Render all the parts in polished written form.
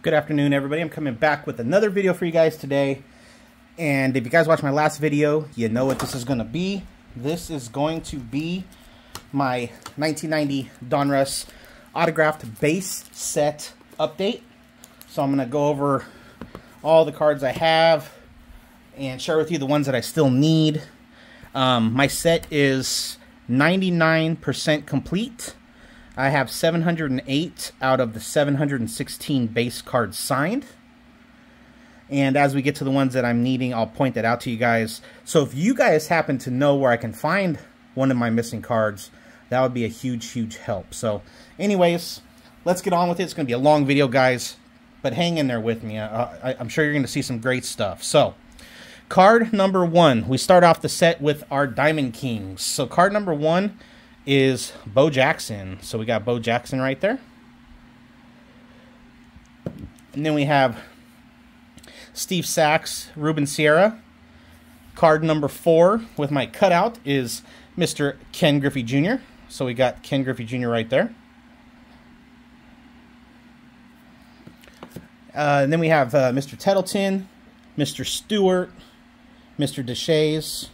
Good afternoon, everybody. I'm coming back with another video for you guys today. And if you guys watched my last video, you know what this is going to be. This is going to be my 1990 Donruss autographed base set update. So I'm going to go over all the cards I have and share with you the ones that I still need. My set is 99% complete. I have 708 out of the 716 base cards signed. And as we get to the ones that I'm needing, I'll point that out to you guys. So if you guys happen to know where I can find one of my missing cards, that would be a huge, huge help. So anyways, let's get on with it. It's going to be a long video, guys, but hang in there with me. I'm sure you're going to see some great stuff. So card number one, we start off the set with our Diamond Kings. So card number one is Bo Jackson. So we got Bo Jackson right there. And then we have Steve Sachs, Ruben Sierra. Card number 4 with my cutout is Mr. Ken Griffey Jr. So we got Ken Griffey Jr. right there. And then we have Mr. Tettleton, Mr. Stewart, Mr. Deshays.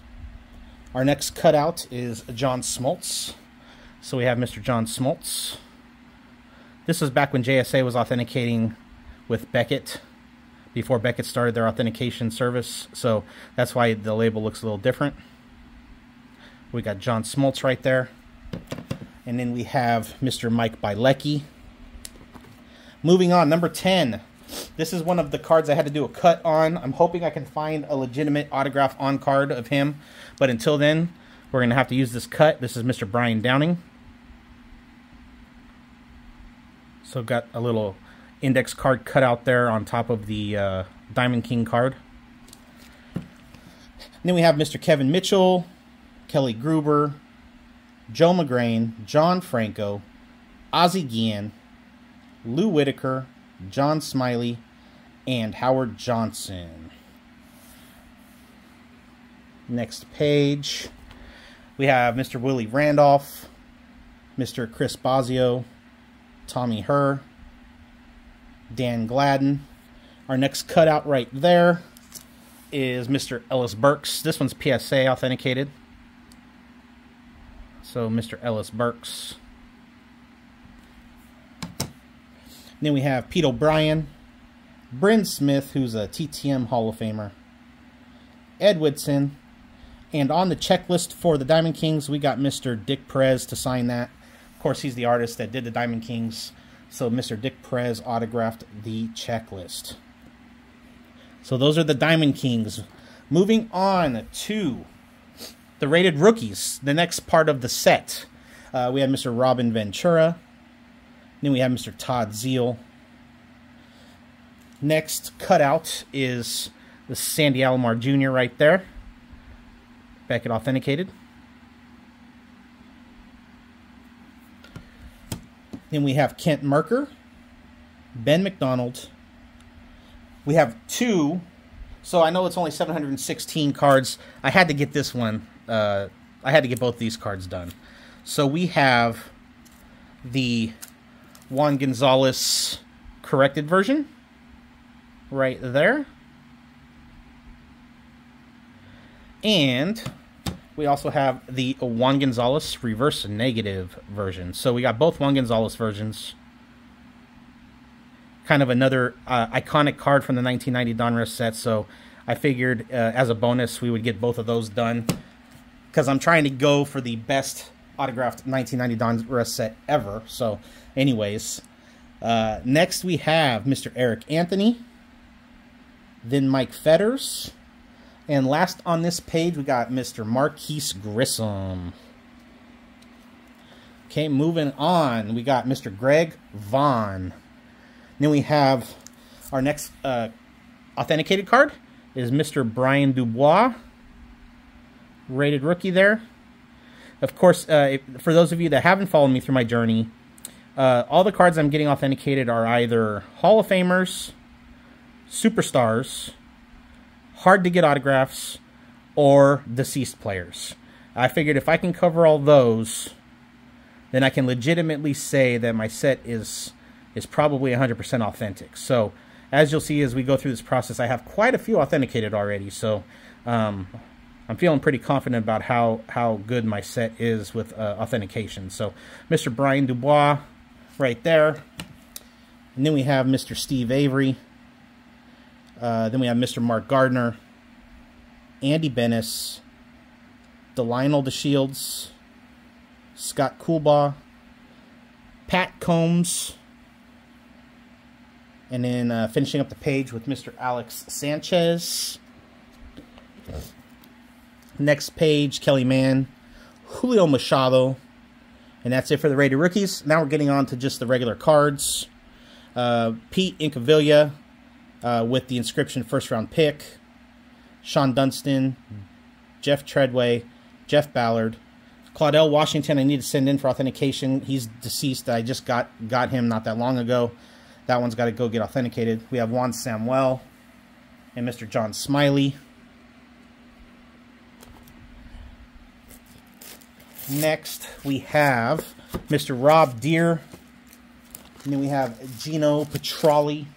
Our next cutout is John Smoltz. So we have Mr. John Smoltz. This was back when JSA was authenticating with Beckett, before Beckett started their authentication service. So that's why the label looks a little different. We got John Smoltz right there. And then we have Mr. Mike Bielecki. Moving on, number 10. This is one of the cards I had to do a cut on. I'm hoping I can find a legitimate autograph on card of him. But until then, we're going to have to use this cut. This is Mr. Brian Downing. So got a little index card cut out there on top of the Diamond King card. And then we have Mr. Kevin Mitchell, Kelly Gruber, Joe McGrain, John Franco, Ozzie Guillen, Lou Whitaker, John Smiley, and Howard Johnson. Next page, we have Mr. Willie Randolph, Mr. Chris Bosio, Tommy Herr, Dan Gladden. Our next cutout right there is Mr. Ellis Burks. This one's PSA authenticated. So Mr. Ellis Burks. Then we have Pete O'Brien, Bryn Smith, who's a TTM Hall of Famer, Ed Whitson, and on the checklist for the Diamond Kings, we got Mr. Dick Perez to sign that. Of course, he's the artist that did the Diamond Kings, so Mr. Dick Perez autographed the checklist. So those are the Diamond Kings. Moving on to the rated rookies, the next part of the set. We have Mr. Robin Ventura. Then we have Mr. Todd Zeal. Next cutout is the Sandy Alomar Jr. right there. Beckett authenticated. Then we have Kent Merker, Ben McDonald. We have 2. So I know it's only 716 cards. I had to get this one. I had to get both these cards done. So we have the Juan Gonzalez corrected version right there. And we also have the Juan Gonzalez reverse negative version. So we got both Juan Gonzalez versions. Kind of another iconic card from the 1990 Donruss set. So I figured as a bonus we would get both of those done, because I'm trying to go for the best autographed 1990 Donruss set ever. So anyways, next we have Mr. Eric Anthony, then Mike Fetters, and last on this page we got Mr. Marquise Grissom. Okay, moving on, we got Mr. Greg Vaughn. Then we have our next authenticated card is Mr. Brian Dubois, rated rookie there. Of course, for those of you that haven't followed me through my journey, all the cards I'm getting authenticated are either Hall of Famers, superstars, hard to get autographs, or deceased players. I figured if I can cover all those, then I can legitimately say that my set is is probably 100% authentic. So as you'll see as we go through this process, I have quite a few authenticated already. So I'm feeling pretty confident about how good my set is with authentication. So Mr. Brian Dubois right there. And then we have Mr. Steve Avery. Then we have Mr. Mark Gardner, Andy Bennis, DeLionel DeShields, Scott Coolbaugh, Pat Combs, and then finishing up the page with Mr. Alex Sanchez. Next page, Kelly Mann, Julio Machado, and that's it for the rated rookies. Now we're getting on to just the regular cards. Pete Incaviglia with the inscription first round pick. Sean Dunston, Jeff Treadway, Jeff Ballard, Claudell Washington. I need to send in for authentication. He's deceased. I just got him not that long ago. That one's got to go get authenticated. We have Juan Samuel and Mr. John Smiley. Next, we have Mr. Rob Deere. And then we have Gino Petralli,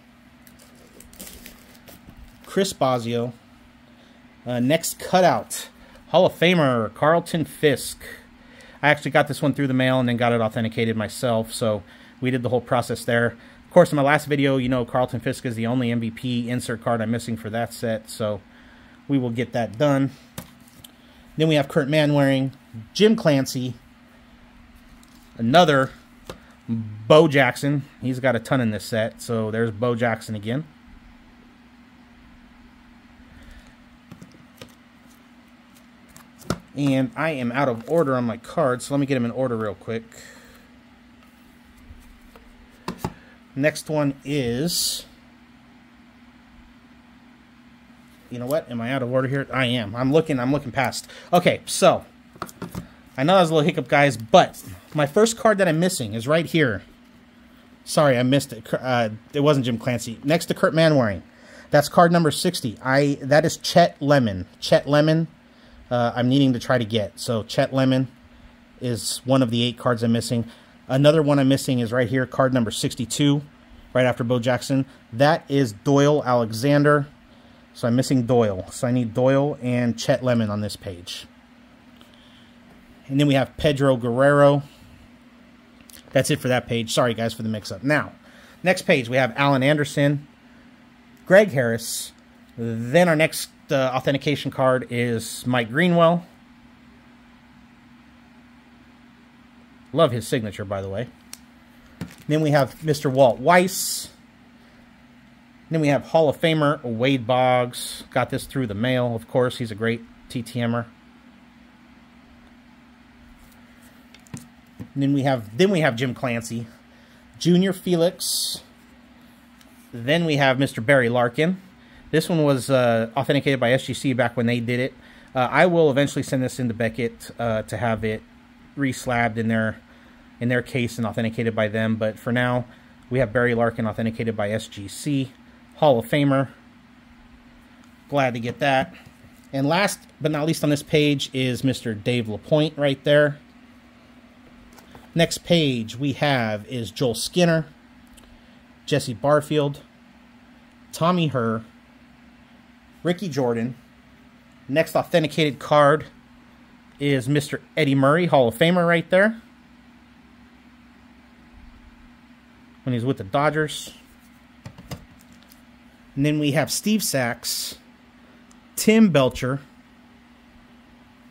Chris Bosio. Next cutout, Hall of Famer Carlton Fisk. I actually got this one through the mail and then got it authenticated myself, so we did the whole process there. Of course, in my last video, you know Carlton Fisk is the only MVP insert card I'm missing for that set, so we will get that done. Then we have Kurt Manwaring, Jim Clancy, another Bo Jackson. He's got a ton in this set, so there's Bo Jackson again. And I am out of order on my cards, so let me get them in order real quick. Next one is... You know what? Am I out of order here? I am. I'm looking past. Okay, so I know that was a little hiccup, guys, but my first card that I'm missing is right here. Sorry, I missed it. It wasn't Jim Clancy. Next to Kurt Manwaring. That's card number 60. That is Chet Lemon. Chet Lemon, I'm needing to try to get. So Chet Lemon is one of the 8 cards I'm missing. Another one I'm missing is right here, card number 62, right after Bo Jackson. That is Doyle Alexander. So I'm missing Doyle. So I need Doyle and Chet Lemon on this page. And then we have Pedro Guerrero. That's it for that page. Sorry, guys, for the mix-up. Now, next page, we have Alan Anderson, Greg Harris. Then our next authentication card is Mike Greenwell. Love his signature, by the way. Then we have Mr. Walt Weiss. Then we have Hall of Famer Wade Boggs. Got this through the mail, of course. He's a great TTMer. And then we have Jim Clancy, Junior Felix. Then we have Mr. Barry Larkin. This one was authenticated by SGC back when they did it. I will eventually send this into Beckett to have it reslabbed in their case and authenticated by them. But for now, we have Barry Larkin authenticated by SGC. Hall of Famer. Glad to get that. And last but not least on this page is Mr. Dave LaPointe right there. Next page we have is Joel Skinner, Jesse Barfield, Tommy Herr, Ricky Jordan. Next authenticated card is Mr. Eddie Murray, Hall of Famer right there, when he's with the Dodgers. And then we have Steve Sachs, Tim Belcher,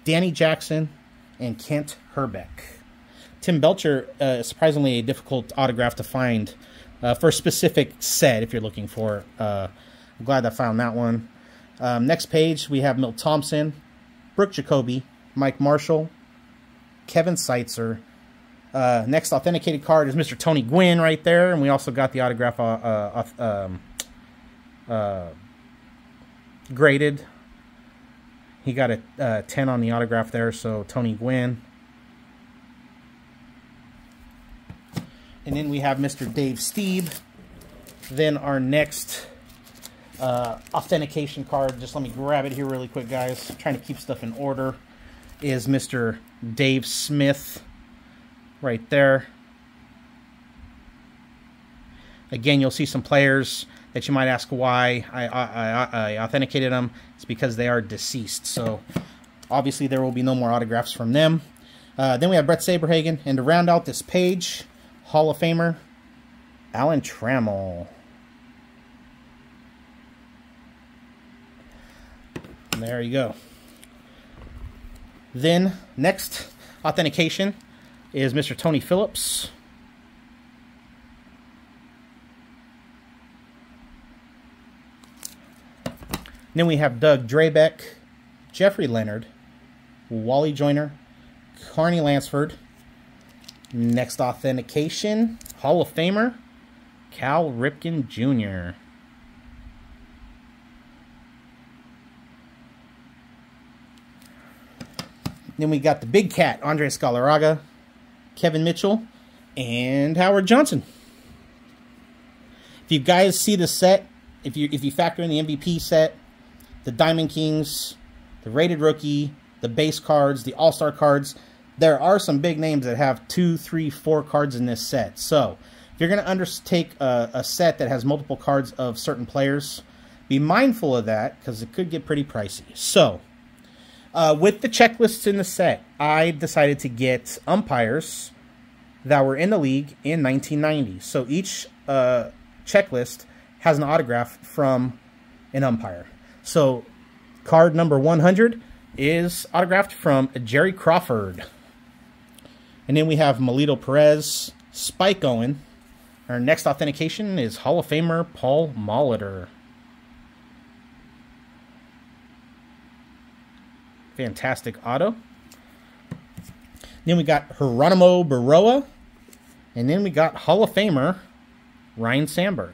Danny Jackson, and Kent Herbeck. Tim Belcher, surprisingly a difficult autograph to find for a specific set if you're looking for. I'm glad I found that one. Next page, we have Milt Thompson, Brooke Jacoby, Mike Marshall, Kevin Seitzer. Next authenticated card is Mr. Tony Gwynn right there, and we also got the autograph graded. He got a 10 on the autograph there, so Tony Gwynn. And then we have Mr. Dave Stieb. Then our next authentication card, just let me grab it here really quick, guys. I'm trying to keep stuff in order, is Mr. Dave Smith right there. Again, you'll see some players that you might ask why I authenticated them. It's because they are deceased. So obviously there will be no more autographs from them. Then we have Brett Saberhagen. And to round out this page, Hall of Famer Alan Trammell. There you go. Then next authentication is Mr. Tony Phillips. Then we have Doug Drabeck, Jeffrey Leonard, Wally Joyner, Carney Lansford. Next authentication, Hall of Famer, Cal Ripken Jr. Then we got the big cat, Andres Galarraga, Kevin Mitchell, and Howard Johnson. If you guys see the set, if you factor in the MVP set, the Diamond Kings, the Rated Rookie, the base cards, the All-Star cards, there are some big names that have 2, 3, 4 cards in this set. So if you're going to undertake a set that has multiple cards of certain players, be mindful of that because it could get pretty pricey. So with the checklists in the set, I decided to get umpires that were in the league in 1990. So each checklist has an autograph from an umpire. So card number 100 is autographed from Jerry Crawford. And then we have Melito Perez, Spike Owen. Our next authentication is Hall of Famer Paul Molitor. Fantastic auto. Then we got Geronimo Baroa. And then we got Hall of Famer Ryan Sandberg.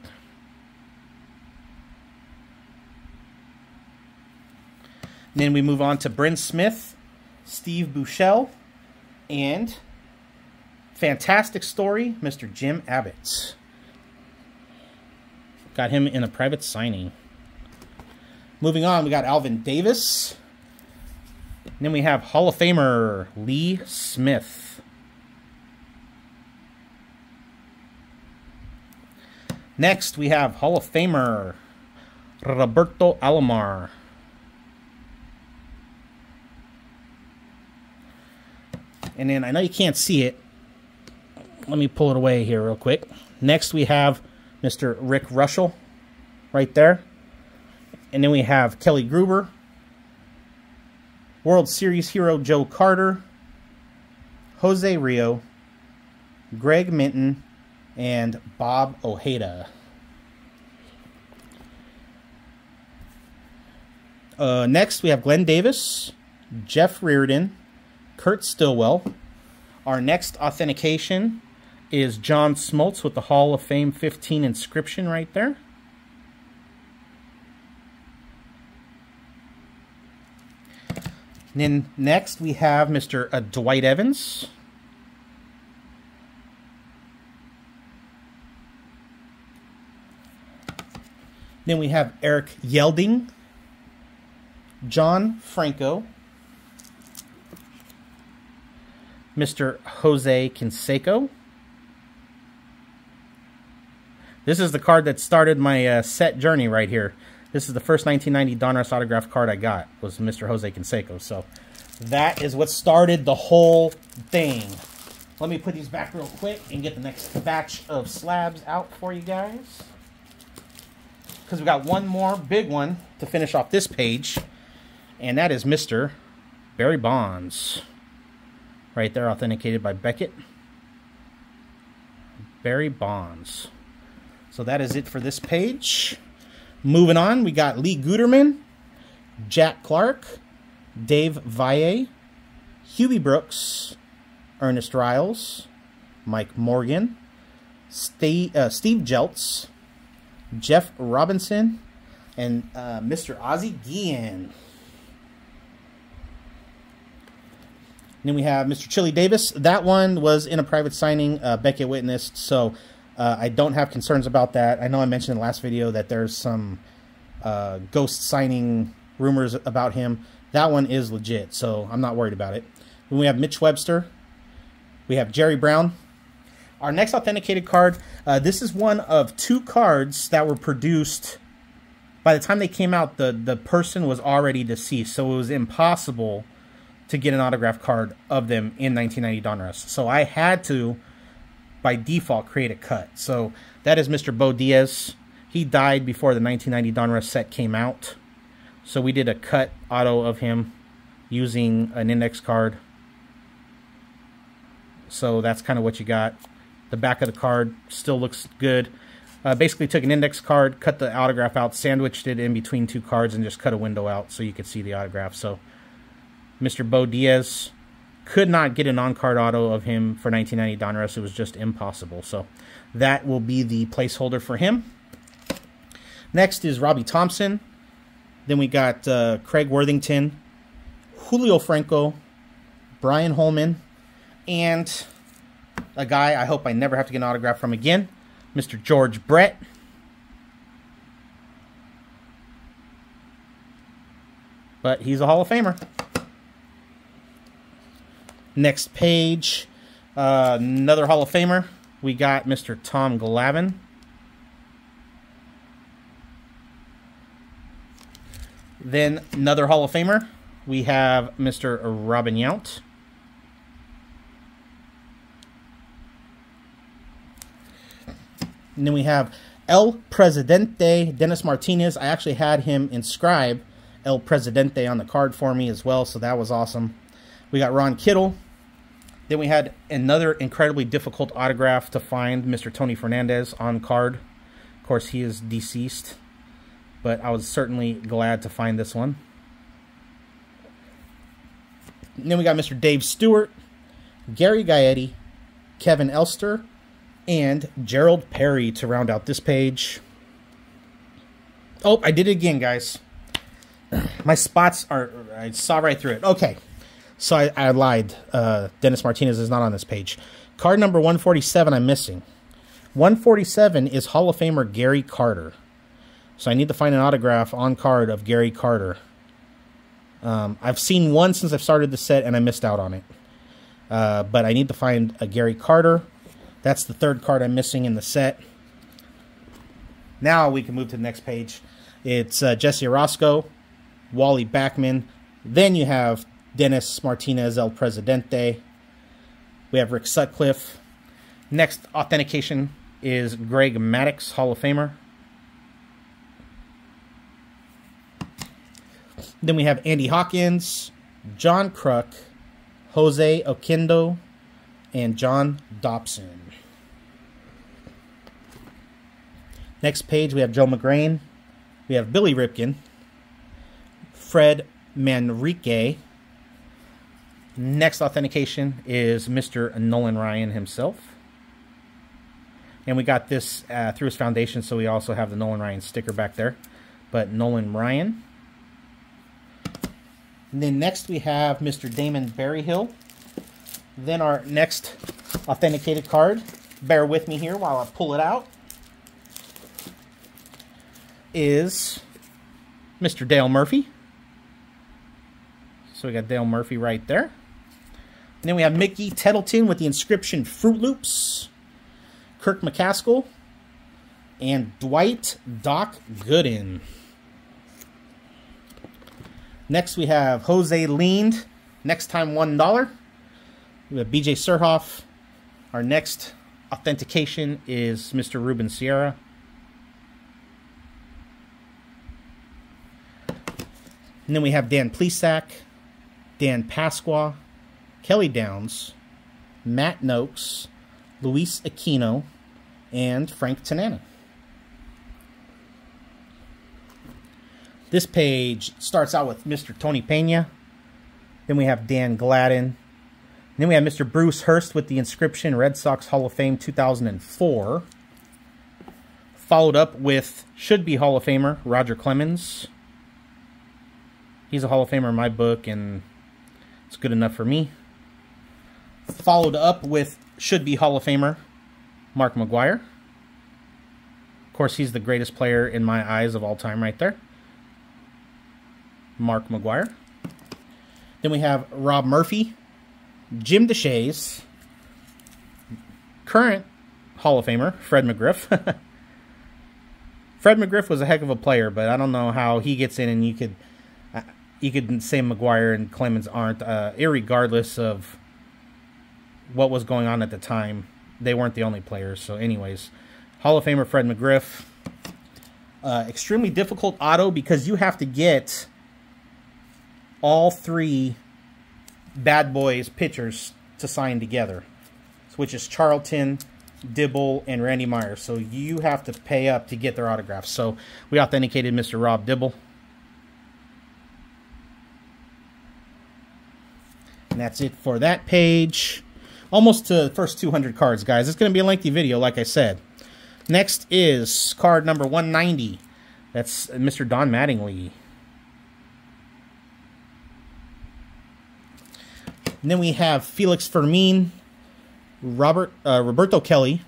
Then we move on to Bryn Smith, Steve Buechele, and fantastic story, Mr. Jim Abbott. Got him in a private signing. Moving on, we got Alvin Davis. And then we have Hall of Famer Lee Smith. Next, we have Hall of Famer Roberto Alomar. And then, I know you can't see it. Let me pull it away here real quick. Next, we have Mr. Rick Russell right there. And then we have Kelly Gruber, World Series hero Joe Carter, Jose Rio, Greg Minton, and Bob Ojeda. Next, we have Glenn Davis, Jeff Reardon, Kurt Stillwell. Our next authentication is John Smoltz with the Hall of Fame 15 inscription right there. And then next we have Mr. Dwight Evans. Then we have Eric Yelding, John Franco, Mr. Jose Canseco. This is the card that started my set journey right here. This is the first 1990 Donruss autograph card I got, was Mr. Jose Canseco. So that is what started the whole thing. Let me put these back real quick and get the next batch of slabs out for you guys. Because we got one more big one to finish off this page. And that is Mr. Barry Bonds. Right there, authenticated by Beckett. Barry Bonds. So that is it for this page. Moving on, we got Lee Guterman, Jack Clark, Dave Valle, Hubie Brooks, Ernest Riles, Mike Morgan, Steve Jeltz, Jeff Robinson, and Mr. Ozzie Guillen. Then we have Mr. Chili Davis. That one was in a private signing. Beckett witnessed, so I don't have concerns about that. I know I mentioned in the last video that there's some ghost signing rumors about him. That one is legit, so I'm not worried about it. Then we have Mitch Webster. We have Jerry Brown. Our next authenticated card, this is one of 2 cards that were produced. By the time they came out, the person was already deceased, so it was impossible to get an autographed card of them in 1990 Donruss. So I had to, by default, create a cut. So that is Mr. Bo Diaz. He died before the 1990 Donruss set came out. So we did a cut auto of him using an index card. So that's kind of what you got. The back of the card still looks good. Basically took an index card, cut the autograph out, sandwiched it in between 2 cards, and just cut a window out so you could see the autograph. So Mr. Bo Diaz, could not get an on-card auto of him for 1990 Donruss. It was just impossible. So that will be the placeholder for him. Next is Robbie Thompson. Then we got Craig Worthington, Julio Franco, Brian Holman, and a guy I hope I never have to get an autograph from again, Mr. George Brett. But he's a Hall of Famer. Next page, another Hall of Famer. We got Mr. Tom Glavine. Then another Hall of Famer. We have Mr. Robin Yount. And then we have El Presidente, Dennis Martinez. I actually had him inscribe El Presidente on the card for me as well, so that was awesome. We got Ron Kittle. Then we had another incredibly difficult autograph to find, Mr. Tony Fernandez on card. Of course, he is deceased, but I was certainly glad to find this one. And then we got Mr. Dave Stewart, Gary Gaetti, Kevin Elster, and Gerald Perry to round out this page. Oh, I did it again, guys. My spots are... I saw right through it. Okay. So I lied. Dennis Martinez is not on this page. Card number 147 I'm missing. 147 is Hall of Famer Gary Carter. So I need to find an autograph on card of Gary Carter. I've seen one since I've started the set, and I missed out on it. But I need to find a Gary Carter. That's the 3rd card I'm missing in the set. Now we can move to the next page. It's Jesse Orosco, Wally Backman. Then you have Dennis Martinez, El Presidente. We have Rick Sutcliffe. Next authentication is Greg Maddux, Hall of Famer. Then we have Andy Hawkins, John Kruk, Jose Oquendo, and John Dobson. Next page, we have Joe McGrain. We have Billy Ripken, Fred Manrique. Next authentication is Mr. Nolan Ryan himself. And we got this through his foundation, so we also have the Nolan Ryan sticker back there. But Nolan Ryan. And then next we have Mr. Damon Berryhill. Then our next authenticated card, bear with me here while I pull it out, is Mr. Dale Murphy. So we got Dale Murphy right there. And then we have Mickey Tettleton with the inscription Fruit Loops, Kirk McCaskill, and Dwight Doc Gooden. Next we have Jose Leaned, Next Time $1. We have BJ Surhoff. Our next authentication is Mr. Ruben Sierra. And then we have Dan Plesac, Dan Pasqua, Kelly Downs, Matt Noakes, Luis Aquino, and Frank Tanana. This page starts out with Mr. Tony Pena. Then we have Dan Gladden. Then we have Mr. Bruce Hurst with the inscription Red Sox Hall of Fame 2004. Followed up with should-be Hall of Famer Roger Clemens. He's a Hall of Famer in my book, and it's good enough for me. Followed up with should-be Hall of Famer Mark McGwire. Of course, he's the greatest player in my eyes of all time right there. Mark McGwire. Then we have Rob Murphy, Jim DeShays, current Hall of Famer, Fred McGriff. Fred McGriff was a heck of a player, but I don't know how he gets in, and you could say McGuire and Clemens aren't, irregardless of what was going on at the time. They weren't the only players. So anyways, Hall of Famer Fred McGriff. Extremely difficult auto because you have to get all three bad boys pitchers to sign together, which is Charlton, Dibble, and Randy Myers. So you have to pay up to get their autographs. So we authenticated Mr. Rob Dibble. And that's it for that page. Almost to the first 200 cards, guys. It's going to be a lengthy video, like I said. Next is card number 190. That's Mr. Don Mattingly. And then we have Felix Fermin, Roberto Kelly,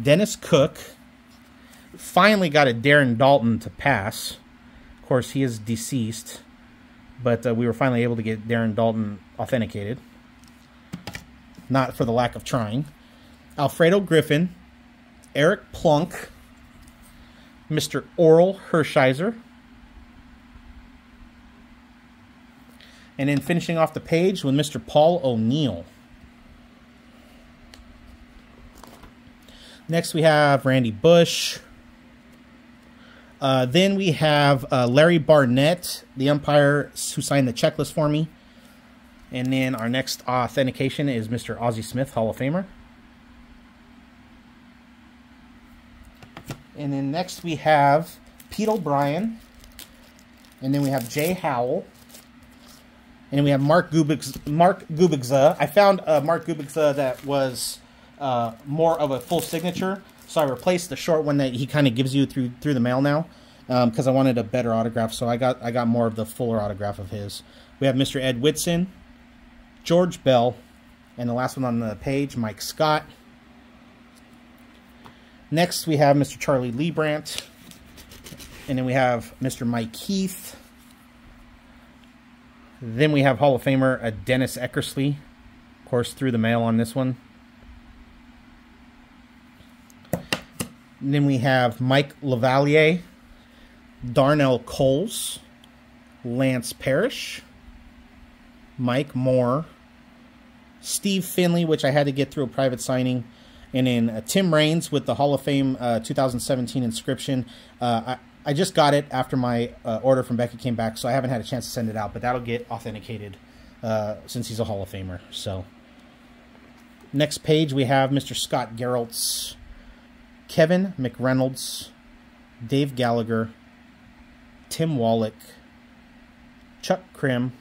Dennis Cook. Finally got a Darren Daulton to pass. Of course, he is deceased, but we were finally able to get Darren Daulton authenticated. Not for the lack of trying. Alfredo Griffin, Eric Plunk, Mr. Oral Hershiser, and then finishing off the page with Mr. Paul O'Neill. Next we have Randy Bush. Then we have Larry Barnett, the umpire who signed the checklist for me. And then our next authentication is Mr. Ozzie Smith, Hall of Famer. And then next we have Pete O'Brien. And then we have Jay Howell. And then we have Mark Gubigza. I found Mark Gubigza that was more of a full signature. So I replaced the short one that he kind of gives you through the mail now. Because I wanted a better autograph. So I got more of the fuller autograph of his. We have Mr. Ed Whitson, George Bell, and the last one on the page, Mike Scott. Next, we have Mr. Charlie Liebrandt. And then we have Mr. Mike Heath. Then we have Hall of Famer Dennis Eckersley. Of course, through the mail on this one. And then we have Mike Lavalier, Darnell Coles, Lance Parrish, Mike Moore, Steve Finley, which I had to get through a private signing, and then Tim Raines with the Hall of Fame 2017 inscription. I just got it after my order from Becky came back, so I haven't had a chance to send it out, but that'll get authenticated since he's a Hall of Famer. So, next page we have Mr. Scott Geraltz, Kevin McReynolds, Dave Gallagher, Tim Wallach, Chuck Krim,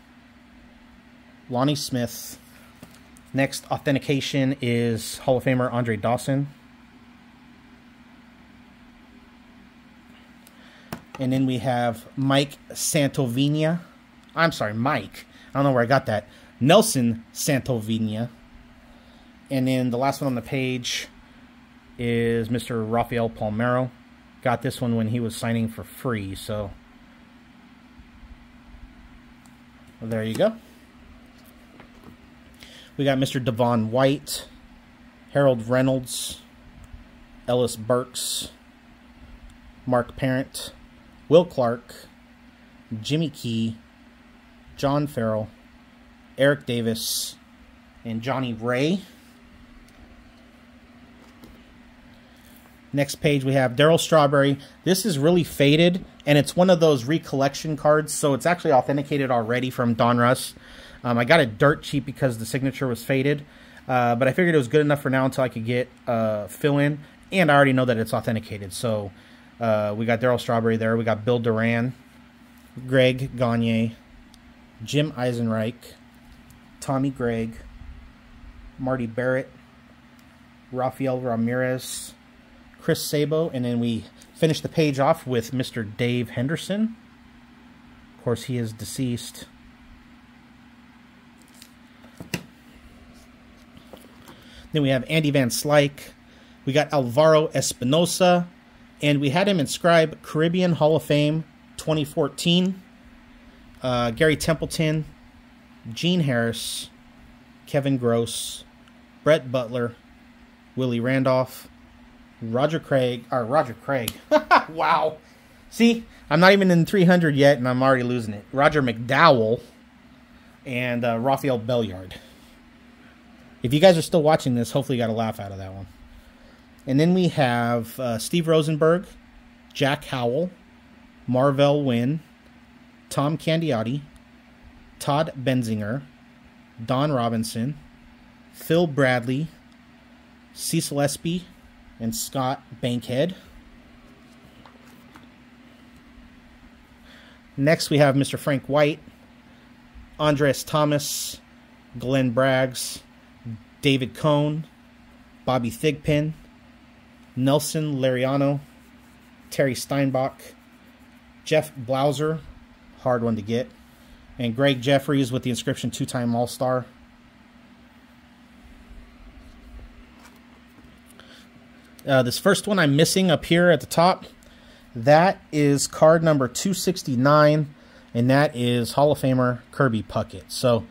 Lonnie Smith. Next authentication is Hall of Famer Andre Dawson. And then we have Mike Santovina. I'm sorry, Mike. I don't know where I got that. Nelson Santovina. And then the last one on the page is Mr. Rafael Palmeiro. Got this one when he was signing for free, so well, there you go. We got Mr. Devon White, Harold Reynolds, Ellis Burks, Mark Parent, Will Clark, Jimmy Key, John Farrell, Eric Davis, and Johnny Ray. Next page we have Darryl Strawberry. This is really faded, and it's one of those recollection cards, so it's actually authenticated already from Donruss. I got it dirt cheap because the signature was faded, but I figured it was good enough for now until I could get fill-in, and I already know that it's authenticated. So we got Darryl Strawberry there. We got Bill Duran, Greg Gagne, Jim Eisenreich, Tommy Gregg, Marty Barrett, Rafael Ramirez, Chris Sabo, and then we finish the page off with Mr. Dave Henderson. Of course, he is deceased. Then we have Andy Van Slyke. We got Alvaro Espinosa, and we had him inscribe Caribbean Hall of Fame 2014. Gary Templeton, Gene Harris, Kevin Gross, Brett Butler, Willie Randolph, Roger Craig. Wow. See, I'm not even in 300 yet, and I'm already losing it. Roger McDowell and Rafael Belliard. If you guys are still watching this, hopefully you got a laugh out of that one. And then we have Steve Rosenberg, Jack Howell, Marvell Wynn, Tom Candiotti, Todd Benzinger, Don Robinson, Phil Bradley, Cecil Espy, and Scott Bankhead. Next we have Mr. Frank White, Andres Thomas, Glenn Braggs, David Cohn, Bobby Thigpen, Nelson Lariano, Terry Steinbach, Jeff Blauser, hard one to get, and Greg Jeffries with the inscription 2-time All-Star. This first one I'm missing up here at the top, that is card number 269, and that is Hall of Famer Kirby Puckett. So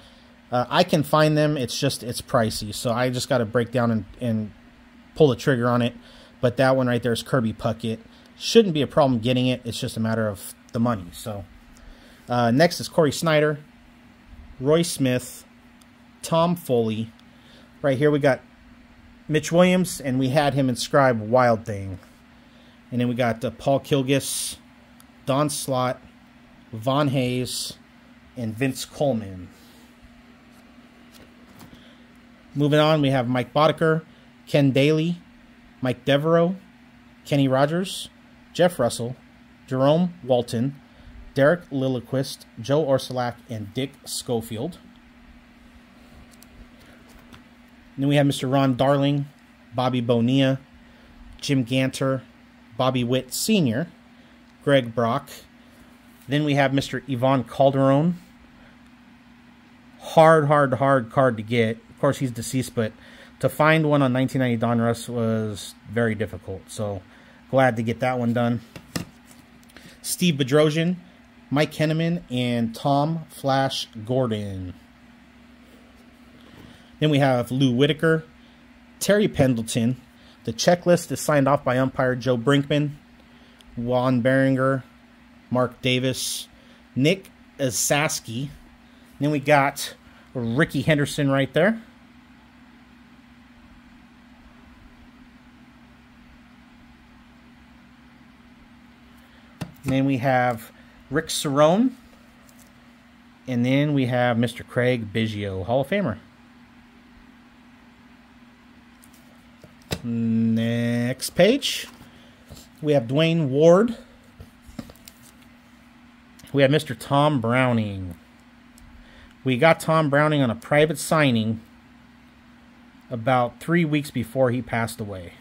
I can find them, it's pricey, so I just got to break down and pull the trigger on it. But that one right there is Kirby Puckett. Shouldn't be a problem getting it, it's just a matter of the money. So next is Corey Snyder, Roy Smith, Tom Foley. Right here we got Mitch Williams, and we had him inscribe Wild Thing. And then we got Paul Kilgis, Don Slott, Von Hayes, and Vince Coleman. Moving on, we have Mike Boddicker, Ken Daly, Mike Devereaux, Kenny Rogers, Jeff Russell, Jerome Walton, Derek Lilliquist, Joe Orsulak, and Dick Schofield. And then we have Mr. Ron Darling, Bobby Bonilla, Jim Ganter, Bobby Witt Sr., Greg Brock. Then we have Mr. Ivan Calderon. Hard card to get. Of course, he's deceased, but to find one on 1990 Donruss was very difficult. So, glad to get that one done. Steve Bedrosian, Mike Henneman, and Tom Flash Gordon. Then we have Lou Whitaker, Terry Pendleton. The checklist is signed off by umpire Joe Brinkman, Juan Behringer, Mark Davis, Nick Asaski. Then we got Ricky Henderson right there. And then we have Rick Cerrone. And then we have Mr. Craig Biggio, Hall of Famer. Next page, we have Dwayne Ward. We have Mr. Tom Browning. We got Tom Browning on a private signing about 3 weeks before he passed away.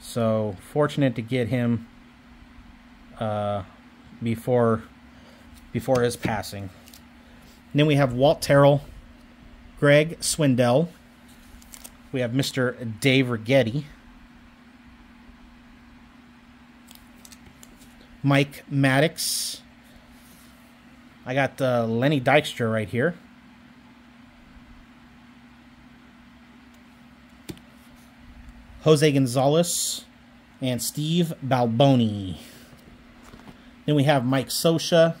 So, fortunate to get him before his passing. And then we have Walt Terrell, Greg Swindell. We have Mr. Dave Righetti, Mike Maddox. I got Lenny Dykstra right here. Jose Gonzalez and Steve Balboni. Then we have Mike Scioscia,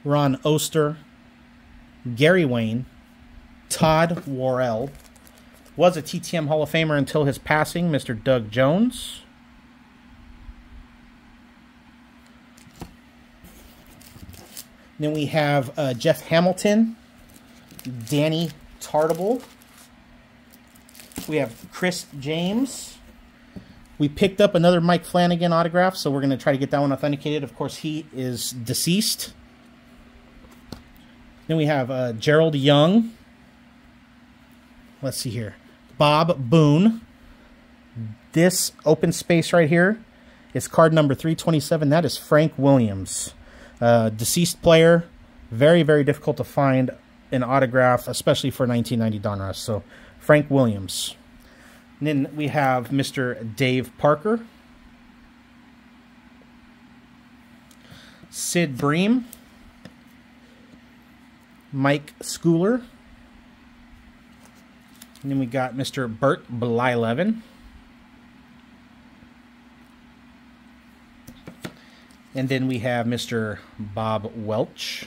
Ron Oster, Gary Wayne, Todd Worrell. Was a TTM Hall of Famer until his passing, Mr. Doug Jones. Then we have Jeff Hamilton, Danny Tartable. We have Chris James. We picked up another Mike Flanagan autograph, so we're going to try to get that one authenticated. Of course, he is deceased. Then we have Gerald Young. Let's see here. Bob Boone. This open space right here is card number 327. That is Frank Williams. Deceased player. Very, very difficult to find an autograph, especially for 1990 Donruss. So, Frank Williams. And then we have Mr. Dave Parker. Sid Bream. Mike Schooler. And then we got Mr. Bert Blyleven. And then we have Mr. Bob Welch.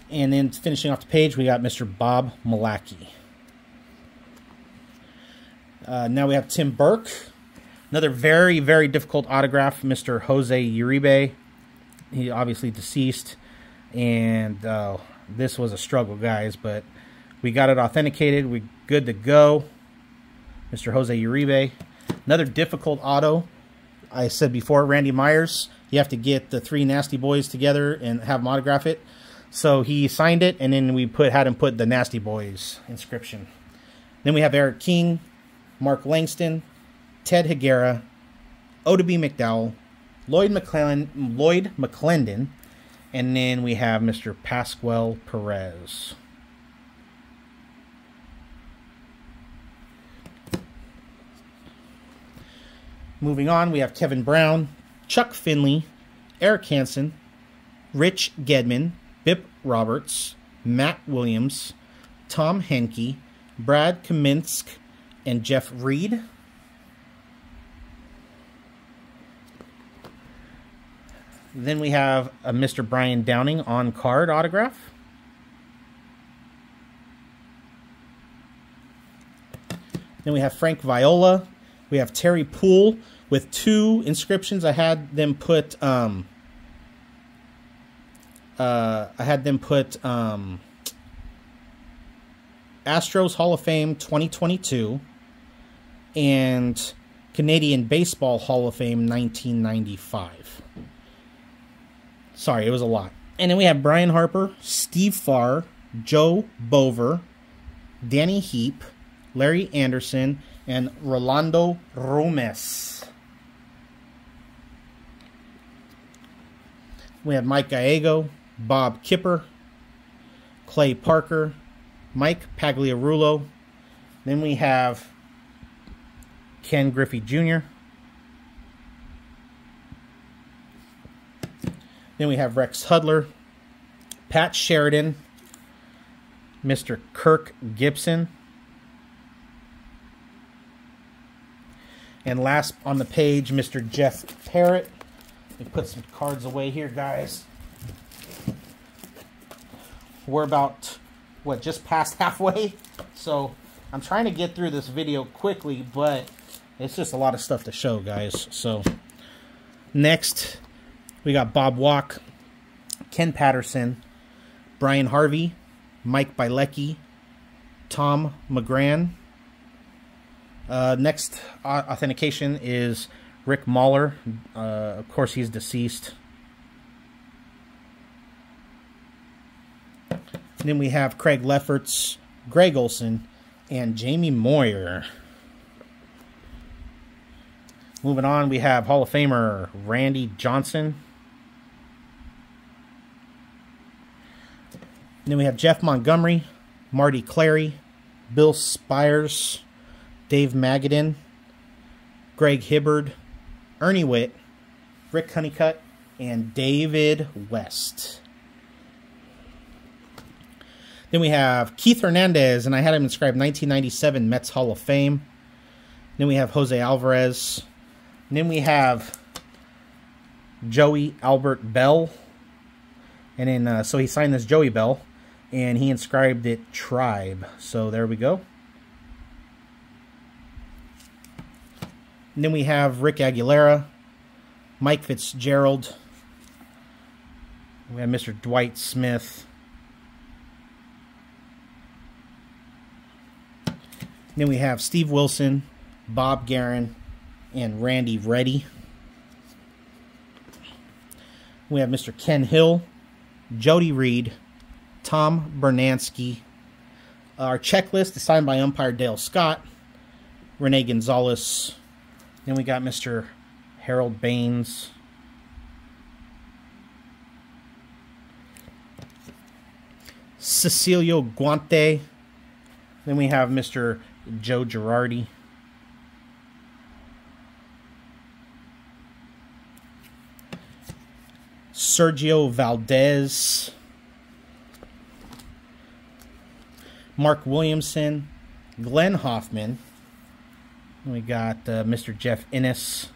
And then finishing off the page, we got Mr. Bob Malacky. Now we have Tim Burke. Another very, very difficult autograph, Mr. Jose Uribe. He obviously deceased. And this was a struggle, guys. But we got it authenticated. We're good to go. Mr. Jose Uribe. Another difficult auto. I said before, Randy Myers. You have to get the 3 Nasty Boys together and have them autograph it. So he signed it, and then we had him put the Nasty Boys inscription. Then we have Eric King, Mark Langston, Ted Higuera, Oda B. McDowell, Lloyd McClendon, and then we have Mr. Pascual Perez. Moving on, we have Kevin Brown, Chuck Finley, Eric Hansen, Rich Gedman, Bip Roberts, Matt Williams, Tom Henke, Brad Kaminsk, and Jeff Reed. Then we have a Mr. Brian Downing on-card autograph. Then we have Frank Viola. We have Terry Poole with 2 inscriptions. I had them put Astros Hall of Fame 2022 and Canadian Baseball Hall of Fame 1995. Sorry, it was a lot. And then we have Brian Harper, Steve Farr, Joe Bover, Danny Heap, Larry Anderson, and Rolando Romes. We have Mike Gallego, Bob Kipper, Clay Parker, Mike Pagliarulo. Then we have Ken Griffey Jr. Then we have Rex Hudler, Pat Sheridan, Mr. Kirk Gibson. And last on the page, Mr. Jeff Parrott. Let me put some cards away here, guys. We're about, what, just past halfway? So I'm trying to get through this video quickly, but it's just a lot of stuff to show, guys. So next, we got Bob Walk, Ken Patterson, Brian Harvey, Mike Bilecki, Tom McGran. Next authentication is Rick Mahler. Of course, he's deceased. And then we have Craig Lefferts, Greg Olson, and Jamie Moyer. Moving on, we have Hall of Famer Randy Johnson. And then we have Jeff Montgomery, Marty Clary, Bill Spires, Dave Magadan, Greg Hibbard, Ernie Witt, Rick Honeycutt, and David West. Then we have Keith Hernandez, and I had him inscribed 1997 Mets Hall of Fame. Then we have Jose Alvarez. And then we have Joey Albert Bell. And then, so he signed this Joey Bell, and he inscribed it Tribe. So there we go. And then we have Rick Aguilera, Mike Fitzgerald. We have Mr. Dwight Smith. And then we have Steve Wilson, Bob Guerin, and Randy Reddy. We have Mr. Ken Hill, Jody Reed, Tom Bernansky. Our checklist is signed by umpire Dale Scott, Rene Gonzalez. Then we got Mr. Harold Baines. Cecilio Guante. Then we have Mr. Joe Girardi. Sergio Valdez. Mark Williamson, Glenn Hoffman. And we got Mr. Jeff Innes.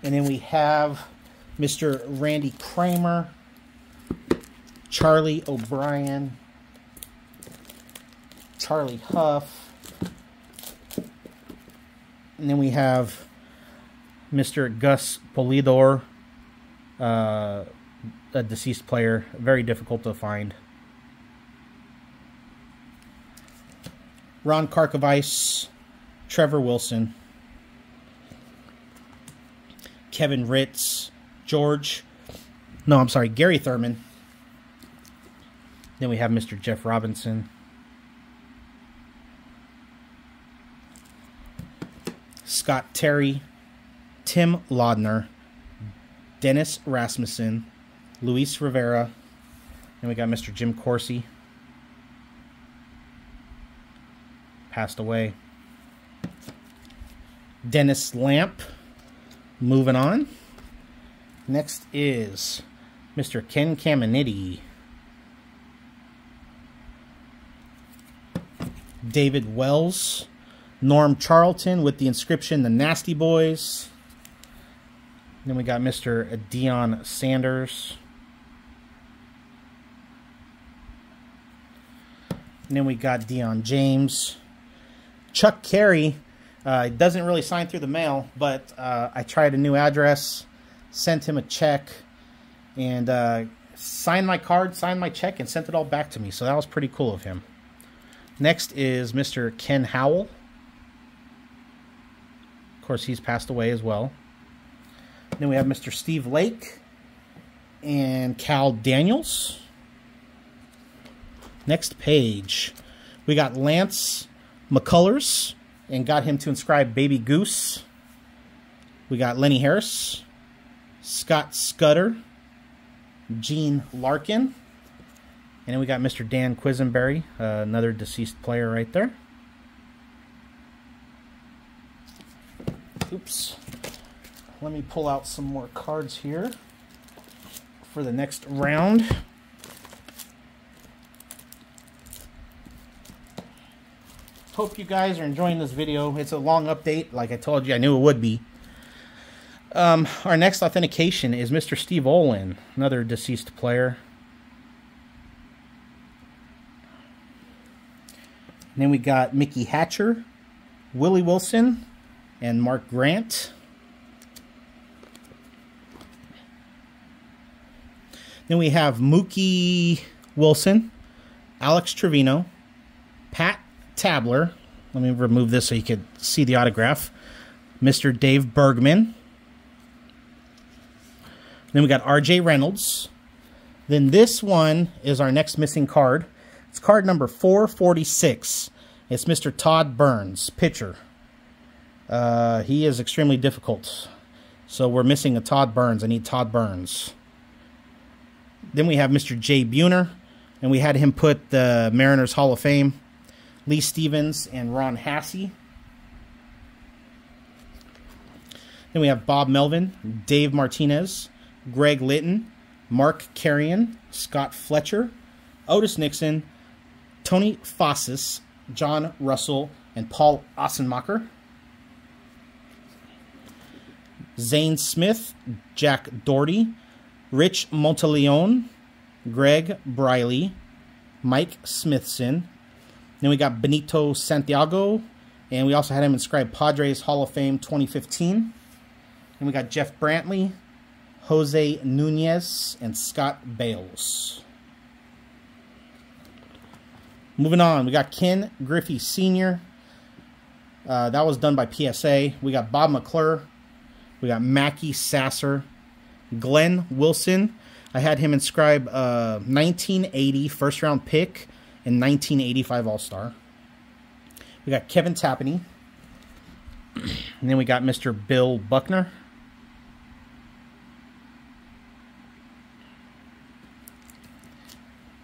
And then we have Mr. Randy Kramer, Charlie O'Brien, Charlie Huff, and then we have Mr. Gus Polidor, a deceased player, very difficult to find. Ron Karkovice, Trevor Wilson, Kevin Ritz, Gary Thurman. Then we have Mr. Jeff Robinson, Scott Terry, Tim Laudner, Dennis Rasmussen, Luis Rivera. Then we got Mr. Jim Corsi, passed away. Dennis Lamp. Moving on. Next is Mr. Ken Caminiti, David Wells, Norm Charlton with the inscription, The Nasty Boys. Then we got Mr. Deion Sanders. And then we got Deion James. Chuck Carey. It doesn't really sign through the mail, but I tried a new address, sent him a check, and signed my card, signed my check, and sent it all back to me. So that was pretty cool of him. Next is Mr. Ken Howell. Of course, he's passed away as well. Then we have Mr. Steve Lake and Cal Daniels. Next page, we got Lance McCullers, and got him to inscribe Baby Goose. We got Lenny Harris, Scott Scudder, Gene Larkin, and then we got Mr. Dan Quisenberry, another deceased player right there. Oops. Let me pull out some more cards here for the next round. Hope you guys are enjoying this video. It's a long update, like I told you, I knew it would be. Our next authentication is Mr. Steve Olin, another deceased player. And then we got Mickey Hatcher, Willie Wilson, and Mark Grant. Then we have Mookie Wilson, Alex Trevino, Pat Tabler. Let me remove this so you could see the autograph. Mr. Dave Bergman. Then we got R.J. Reynolds. Then this one is our next missing card. It's card number 446. It's Mr. Todd Burns, pitcher. He is extremely difficult. So we're missing a Todd Burns. I need Todd Burns. Then we have Mr. Jay Buhner. And we had him put the Mariners Hall of Fame. Lee Stevens and Ron Hasse. Then we have Bob Melvin, Dave Martinez, Greg Litton, Mark Carrion, Scott Fletcher, Otis Nixon, Tony Fossis, John Russell, and Paul Ossenmacher. Zane Smith, Jack Doherty, Rich Monteleone, Greg Briley, Mike Smithson. Then we got Benito Santiago, and we also had him inscribed Padres Hall of Fame 2015. Then we got Jeff Brantley, Jose Nunez, and Scott Bales. Moving on, we got Ken Griffey Sr. That was done by PSA. We got Bob McClure. We got Mackie Sasser. Glenn Wilson. I had him inscribe 1980 first-round pick and 1985 All-Star. We got Kevin Tapani. And then we got Mr. Bill Buckner.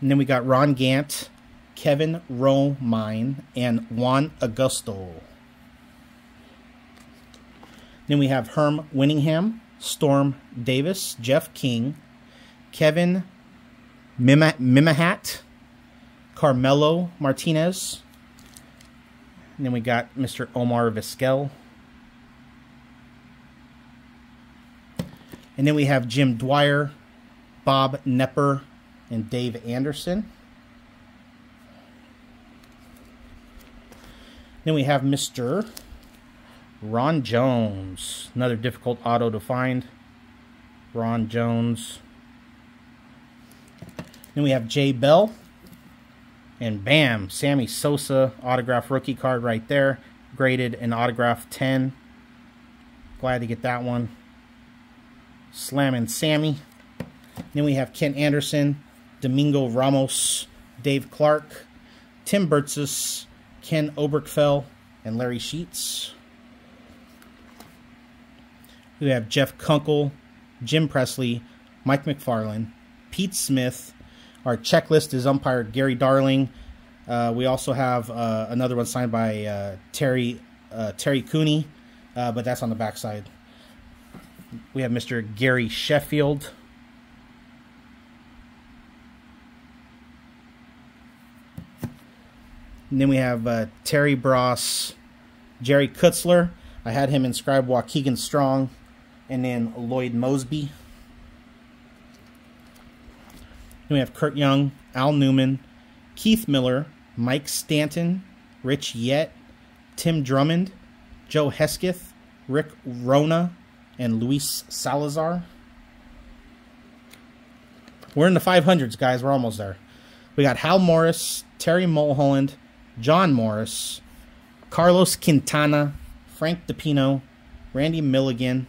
And then we got Ron Gant, Kevin Romine, and Juan Augusto. Then we have Herm Winningham, Storm Davis, Jeff King, Kevin Mimahat, Carmelo Martinez. And then we got Mr. Omar Vizquel. And then we have Jim Dwyer, Bob Nepper, and Dave Anderson. Then we have Mr. Ron Jones. Another difficult auto to find. Ron Jones. Then we have Jay Bell. And bam, Sammy Sosa autograph rookie card right there. Graded and autograph 10. Glad to get that one. Slammin' Sammy. Then we have Ken Anderson, Domingo Ramos, Dave Clark, Tim Burtzis, Ken Oberkfell, and Larry Sheets. We have Jeff Kunkel, Jim Presley, Mike McFarland, Pete Smith. Our checklist is umpire Gary Darling. We also have another one signed by Terry Cooney, but that's on the backside. We have Mr. Gary Sheffield. And then we have Terry Bross, Jerry Kutzler. I had him inscribed Waukegan Strong. And then Lloyd Mosby. Then we have Kurt Young, Al Newman, Keith Miller, Mike Stanton, Rich Yett, Tim Drummond, Joe Hesketh, Rick Rona, and Luis Salazar. We're in the 500s, guys. We're almost there. We got Hal Morris, Terry Mulholland, John Morris, Carlos Quintana, Frank DePino, Randy Milligan,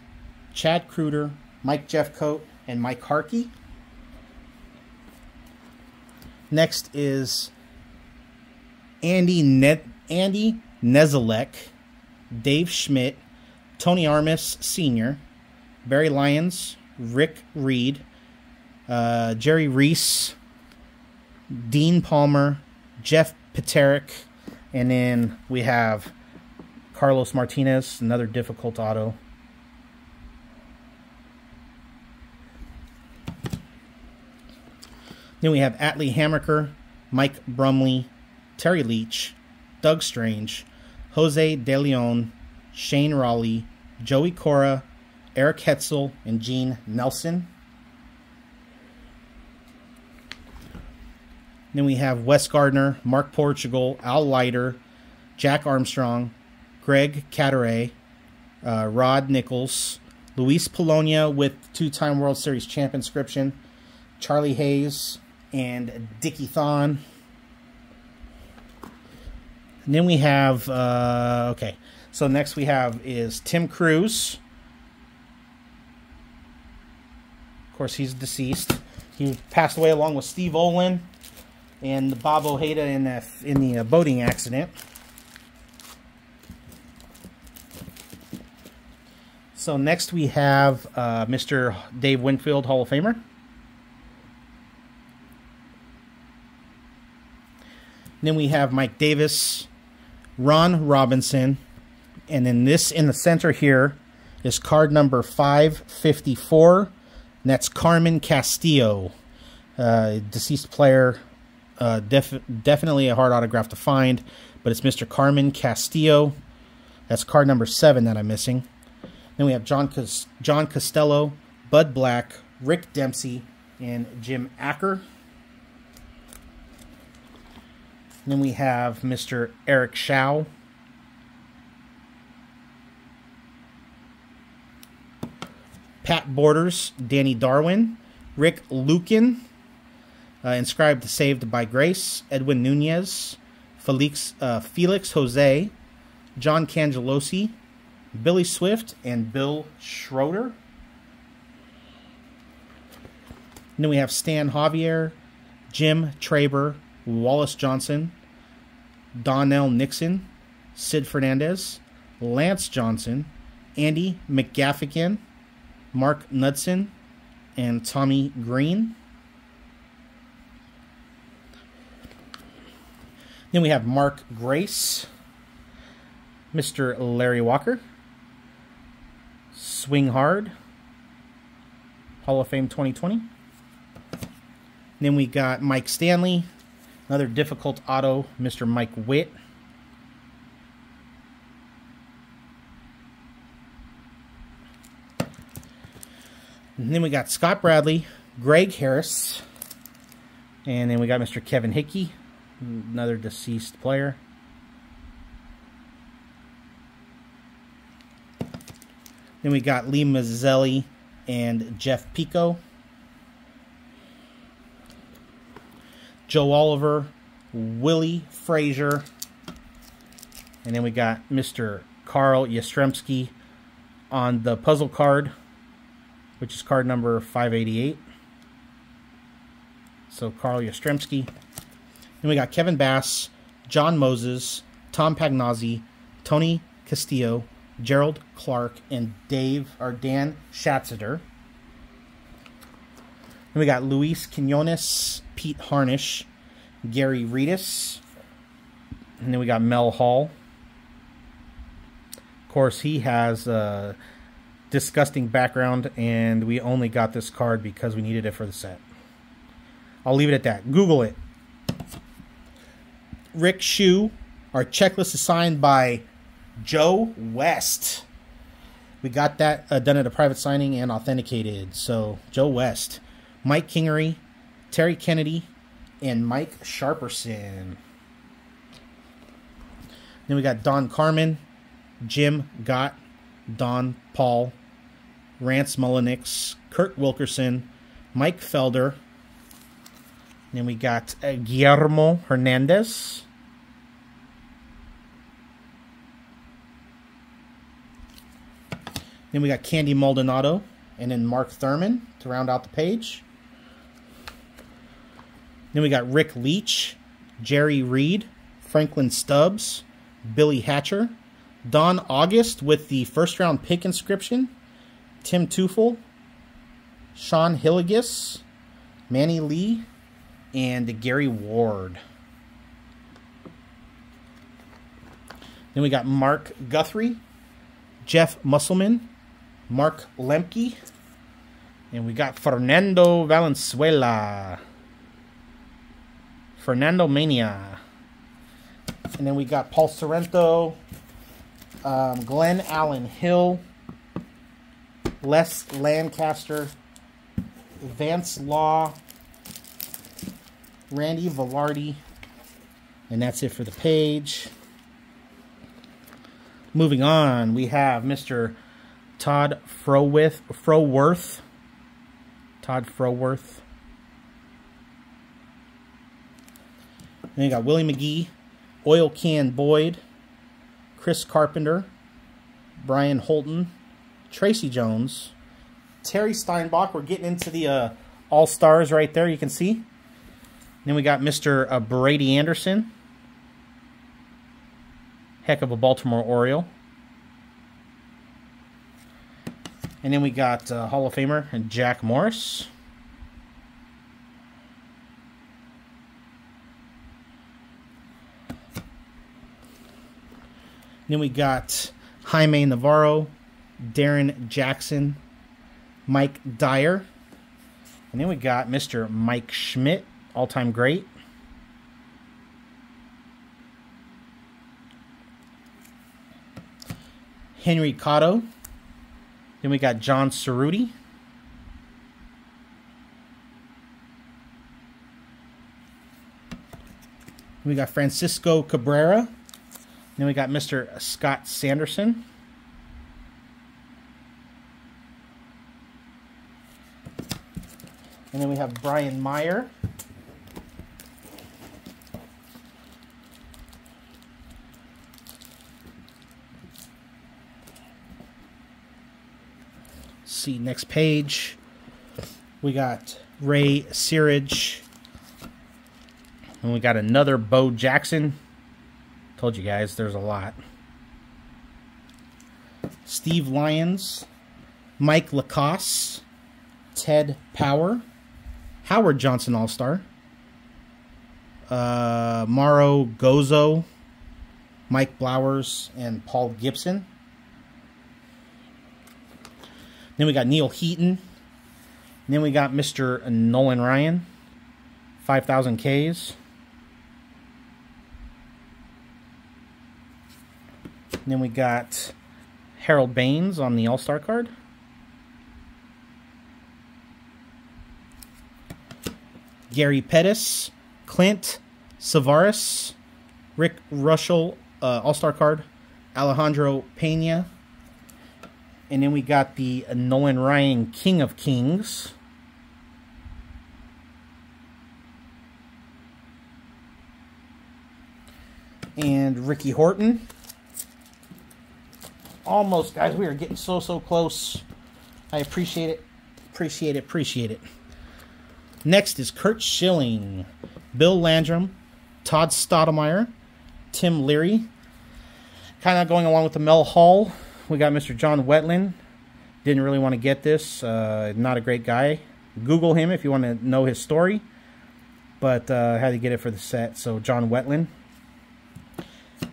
Chad Kruder, Mike Jeffcoat, and Mike Harkey. Next is Andy Nezelek, Dave Schmidt, Tony Armis Sr., Barry Lyons, Rick Reed, Jerry Reese, Dean Palmer, Jeff Peterick, and then we have Carlos Martinez, another difficult auto. Then we have Atlee Hammaker, Mike Brumley, Terry Leach, Doug Strange, Jose De Leon, Shane Raleigh, Joey Cora, Eric Hetzel, and Gene Nelson. Then we have Wes Gardner, Mark Portugal, Al Leiter, Jack Armstrong, Greg Cadaret, Rod Nichols, Luis Polonia with two-time World Series champ inscription, Charlie Hayes, and Dickie Thon. And then we have, okay, so next we have is Tim Cruz. Of course, he's deceased. He passed away along with Steve Olin and Bob Ojeda in the boating accident. So next we have Mr. Dave Winfield, Hall of Famer. Then we have Mike Davis, Ron Robinson, and then this in the center here is card number 554, and that's Carmen Castillo, deceased player. Definitely a hard autograph to find, but it's Mr. Carmen Castillo. That's card number 7 that I'm missing. Then we have John Costello, Bud Black, Rick Dempsey, and Jim Acker. Then we have Mr. Eric Shaw. Pat Borders, Danny Darwin, Rick Lukin, inscribed Saved by Grace, Edwin Nunez, Felix Jose, John Cangelosi, Billy Swift, and Bill Schroeder. And then we have Stan Javier, Jim Traber, Wallace Johnson, Donnell Nixon, Sid Fernandez, Lance Johnson, Andy McGaffigan, Mark Knudsen, and Tommy Green. Then we have Mark Grace, Mr. Larry Walker, Swing Hard, Hall of Fame 2020. Then we got Mike Stanley. Another difficult auto, Mr. Mike Witt. And then we got Scott Bradley, Greg Harris. And then we got Mr. Kevin Hickey, another deceased player. Then we got Lee Mazzelli and Jeff Pico. Joe Oliver, Willie Frazier. And then we got Mr. Carl Yastrzemski on the puzzle card, which is card number 588. So Carl Yastrzemski. Then we got Kevin Bass, John Moses, Tom Pagnozzi, Tony Castillo, Gerald Clark, and Dan Schatzeder. Then we got Luis Quinones, Pete Harnish, Gary Reedus, and then we got Mel Hall. Of course, he has a disgusting background, and we only got this card because we needed it for the set. I'll leave it at that. Google it. Rick Shue. Our checklist is signed by Joe West. We got that done at a private signing and authenticated. So, Joe West. Mike Kingery, Terry Kennedy, and Mike Sharperson. Then we got Don Carmen, Jim Gott, Don Paul, Rance Mullenix, Kurt Wilkerson, Mike Felder. Then we got Guillermo Hernandez. Then we got Candy Maldonado and then Mark Thurman to round out the page. Then we got Rick Leach, Jerry Reed, Franklin Stubbs, Billy Hatcher, Don August with the first round pick inscription, Tim Teufel, Sean Hilligus, Manny Lee, and Gary Ward. Then we got Mark Guthrie, Jeff Musselman, Mark Lemke, and we got Fernando Valenzuela, Fernando Mania. And then we got Paul Sorrento, Glenn Allen Hill, Les Lancaster, Vance Law, Randy Velarde, and that's it for the page. Moving on, we have Mr. Todd Froworth. Todd Froworth. Then you got Willie McGee, Oil Can Boyd, Chris Carpenter, Brian Holton, Tracy Jones, Terry Steinbach. We're getting into the All-Stars right there, you can see. Then we got Mr. Brady Anderson. Heck of a Baltimore Oriole. And then we got Hall of Famer Jack Morris. Then we got Jaime Navarro, Darren Jackson, Mike Dyer. And then we got Mr. Mike Schmidt, all-time great. Henry Cotto. Then we got John Cerruti. We got Francisco Cabrera. Then we got Mr. Scott Sanderson. And then we have Brian Meyer. See, next page. We got Ray Searage. And we got another Bo Jackson. Told you guys, there's a lot. Steve Lyons, Mike Lacoste, Ted Power, Howard Johnson All-Star, Mauro Gozo, Mike Blowers, and Paul Gibson. Then we got Neil Heaton. And then we got Mr. Nolan Ryan, 5,000 Ks. And then we got Harold Baines on the All-Star card. Gary Pettis, Clint Savares, Rick Russell, All-Star card, Alejandro Pena. And then we got the Nolan Ryan King of Kings. And Ricky Horton. Almost, guys. We are getting so close. I appreciate it. Appreciate it. Next is Kurt Schilling, Bill Landrum, Todd Stoudemire, Tim Leary. Kind of going along with the Mel Hall, we got Mr. John Wetland. Didn't really want to get this. Not a great guy. Google him if you want to know his story. But had to get it for the set. So John Wetland.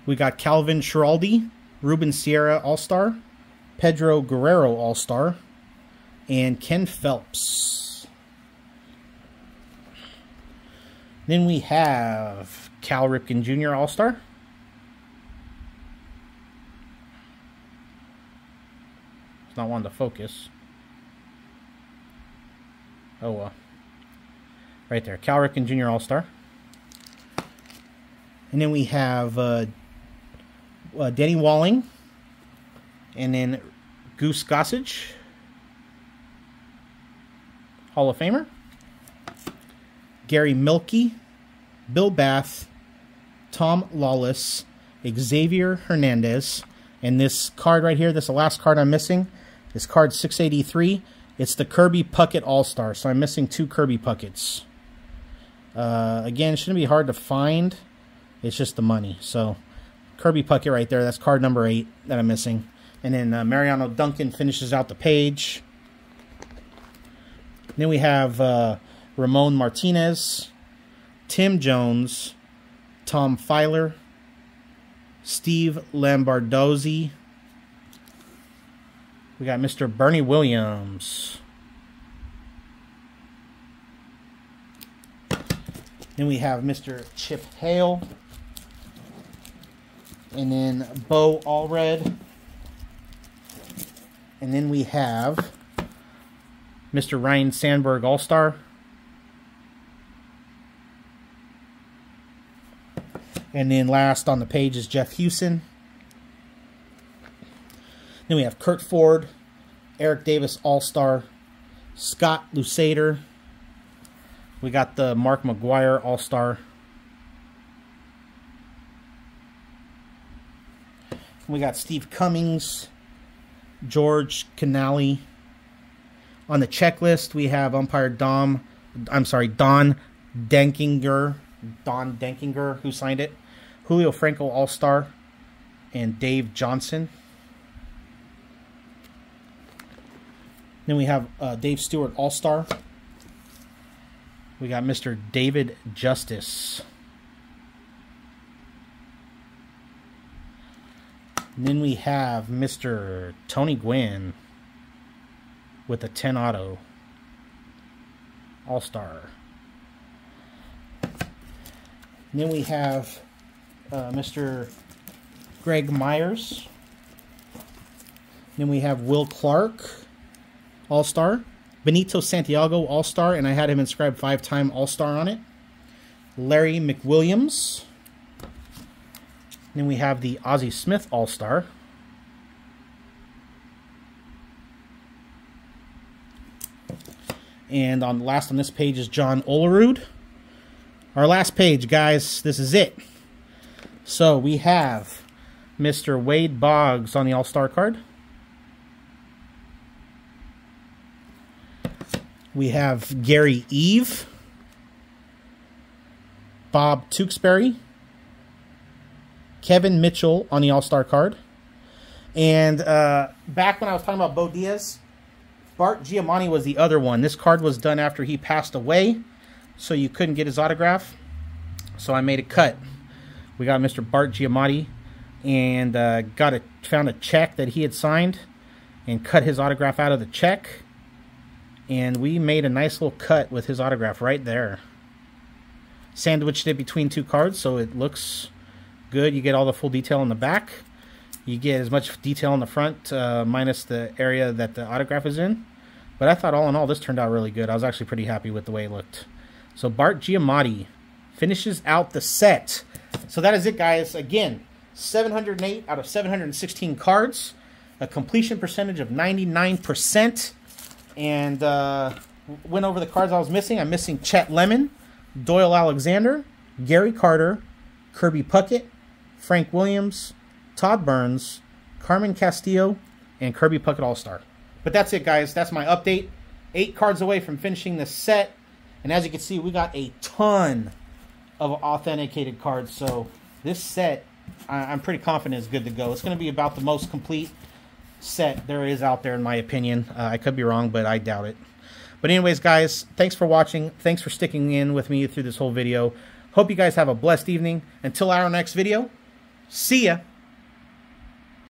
We got Calvin Schiraldi, Ruben Sierra All-Star, Pedro Guerrero All-Star, and Ken Phelps. Then we have Cal Ripken Jr. All-Star. It's not wanting to focus. Oh well. Right there. Cal Ripken Jr. All-Star. And then we have Denny Walling. And then Goose Gossage, Hall of Famer. Gary Milkey, Bill Bath, Tom Lawless, Xavier Hernandez, and this card right here, this is the last card I'm missing, is card 683. It's the Kirby Puckett All-Star, so I'm missing 2 Kirby Puckets. Again, it shouldn't be hard to find, it's just the money. So, Kirby Puckett right there, that's card number 8 that I'm missing. And then Mariano Duncan finishes out the page. Then we have Ramon Martinez, Tim Jones, Tom Filer, Steve Lambardozzi. We got Mr. Bernie Williams. Then we have Mr. Chip Hale. And then Bo Allred. And then we have Mr. Ryan Sandberg All-Star. And then last on the page is Jeff Hewson. Then we have Kurt Ford, Eric Davis All-Star, Scott Lusader. We got the Mark McGuire All-Star. We got Steve Cummings, George Canali. On the checklist, we have umpire Don Denkinger, who signed it. Julio Franco All-Star, and Dave Johnson. Then we have Dave Stewart All-Star. We got Mr. David Justice. And then we have Mr. Tony Gwynn with a 10 auto All-Star. And then we have Mr. Greg Myers. Then we have Will Clark All-Star. Benito Santiago All-Star, and I had him inscribed 5-time All-Star on it. Larry McWilliams. Then we have the Ozzie Smith All-Star. And last on this page is John Olerud. Our last page, guys. This is it. So we have Mr. Wade Boggs on the All-Star card. We have Gary Eve, Bob Tewksbury, Kevin Mitchell on the All-Star card. And back when I was talking about Bo Diaz, Bart Giamatti was the other one. This card was done after he passed away, so you couldn't get his autograph. So I made a cut. We got Mr. Bart Giamatti and found a check that he had signed and cut his autograph out of the check. And we made a nice little cut with his autograph right there. sandwiched it between 2 cards, so it looks good. You get all the full detail in the back. You get as much detail in the front, minus the area that the autograph is in. But I thought all in all, this turned out really good. I was actually pretty happy with the way it looked. So Bart Giamatti finishes out the set. So that is it, guys. Again, 708 out of 716 cards. A completion percentage of 99%. And went over the cards I was missing. I'm missing Chet Lemon, Doyle Alexander, Gary Carter, Kirby Puckett, Frank Williams, Todd Burns, Carmen Castillo, and Kirby Puckett All-Star. But that's it, guys. That's my update. 8 cards away from finishing this set. And as you can see, we got a ton of authenticated cards. So this set, I'm pretty confident is good to go. It's going to be about the most complete set there is out there, in my opinion. I could be wrong, but I doubt it. But anyways, guys, thanks for watching. Thanks for sticking in with me through this whole video. Hope you guys have a blessed evening. Until our next video, see ya.